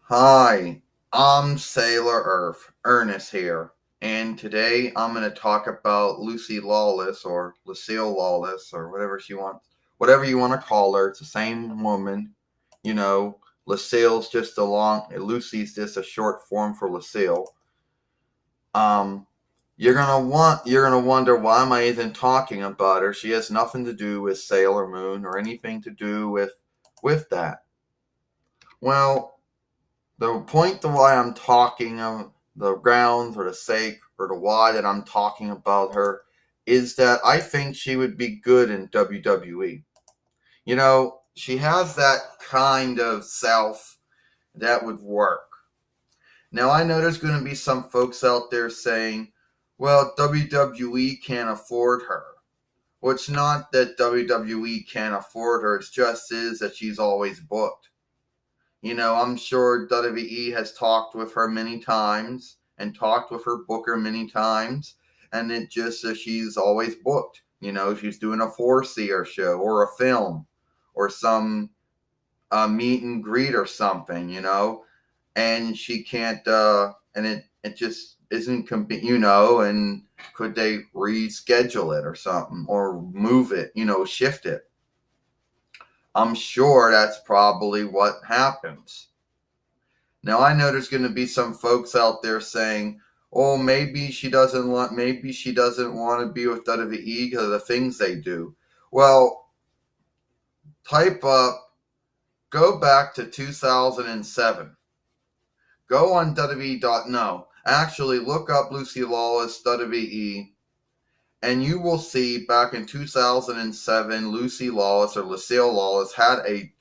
Hi, I'm Sailor Earth, Ernest here, and today I'm going to talk about Lucy Lawless or Lucille Lawless or whatever you want to call her. It's the same woman, you know. Lucy's just a short form for Lucille. Um, you're gonna wonder why am I even talking about her? She has nothing to do with Sailor Moon or anything to do with that. Well, the point to why I'm talking of the grounds or the sake or the why that I'm talking about her is that I think she would be good in WWE. She has that kind of self that would work. Now, I know there's going to be some folks out there saying, well, WWE can't afford her. Well, it's not that WWE can't afford her, it's just is that she's always booked. I'm sure WWE has talked with her many times and talked with her booker many times, and it just she's always booked. She's doing a four-seer show or a film or some meet and greet or something, and she can't, and it just isn't, and could they reschedule it or something or move it, shift it? I'm sure that's probably what happens. Now I know there's going to be some folks out there saying, "Oh, maybe she doesn't want to be with WWE because of the things they do." Well, go back to 2007. Go on WWE.no. Actually, look up Lucy Lawless WWE, and you will see back in 2007, Lucy Lawless or Lucille Lawless had a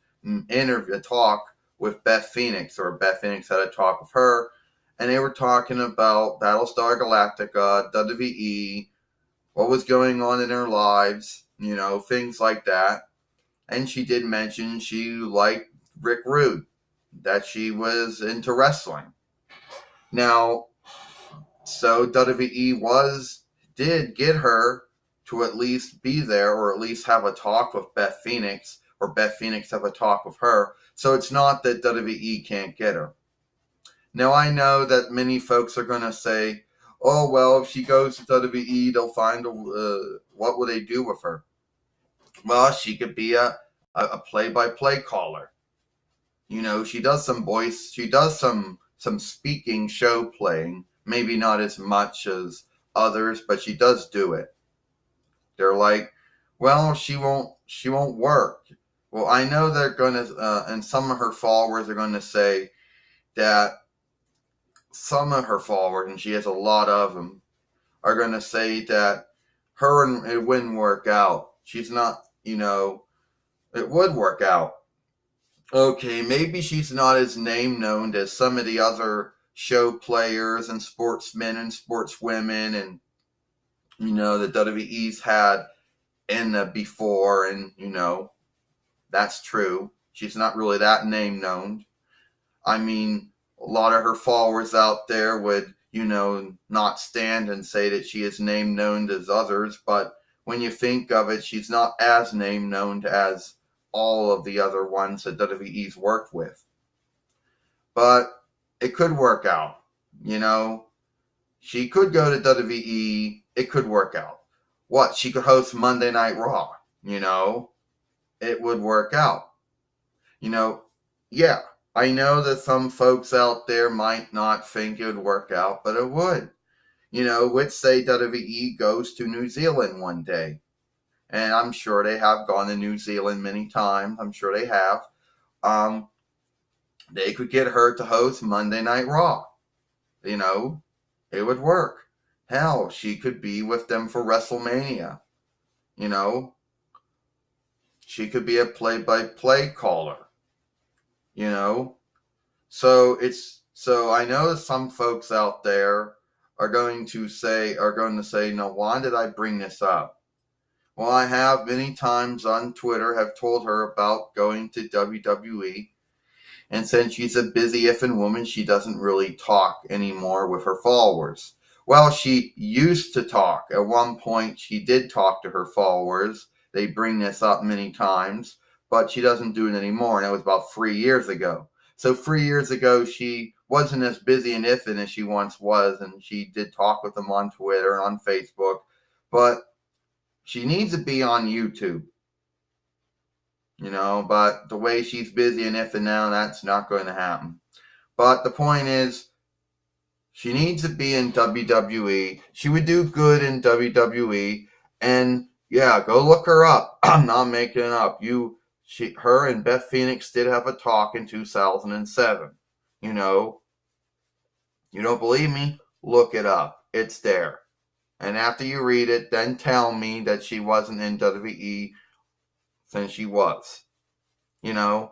talk with Beth Phoenix, or Beth Phoenix had a talk with her, and they were talking about Battlestar Galactica, WWE, what was going on in their lives, things like that. And she did mention she liked Rick Rude, that she was into wrestling. Now, so WWE did get her to at least be there, or at least have a talk with Beth Phoenix, or Beth Phoenix have a talk with her. So it's not that WWE can't get her. Now I know that many folks are going to say, "Oh well, if she goes to WWE, they'll find what will they do with her?" Well, she could be a play-by-play caller. She does some voice. She does some speaking, show playing. Maybe not as much as others, but she does do it. They're like, well, she won't work. Well, I know they're gonna, and some of her followers are gonna say that some of her followers, and she has a lot of them, are gonna say that it wouldn't work out. She's not, it would work out. Okay, maybe she's not as name known as some of the other show players and sportsmen and sportswomen, and the WWE's had in the before, and that's true. She's not really that name known. I mean, a lot of her followers out there would, not stand and say that she is name known as others, but when you think of it, she's not as name known as all of the other ones that WWE's worked with. But it could work out, She could go to WWE. It could work out. What? She could host Monday Night Raw, It would work out. Yeah, I know that some folks out there might not think it would work out, but it would. Let's say WWE goes to New Zealand one day. And I'm sure they have gone to New Zealand many times. I'm sure they have. They could get her to host Monday Night Raw. It would work. Hell, she could be with them for WrestleMania. She could be a play-by-play caller. So I know some folks out there are going to say, "Now, why did I bring this up?" Well, I have many times on Twitter have told her about going to WWE, and since she's a busy effing woman, she doesn't really talk anymore with her followers. Well, she used to talk. At one point, she did talk to her followers. They bring this up many times, but she doesn't do it anymore, and that was about 3 years ago. So 3 years ago, she wasn't as busy in Ithan as she once was, and she did talk with them on Twitter and on Facebook, but she needs to be on YouTube. But the way she's busy in Ithan now, that's not going to happen. But the point is, she needs to be in WWE. She would do good in WWE, and yeah, go look her up. I'm not making it up. Her and Beth Phoenix did have a talk in 2007. You don't believe me? Look it up. It's there. And after you read it, then tell me that she wasn't in WWE since she was. I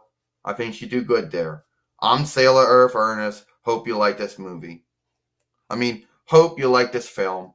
think she'd do good there. I'm Sailor Earth Ernest. Hope you like this movie. Hope you like this film.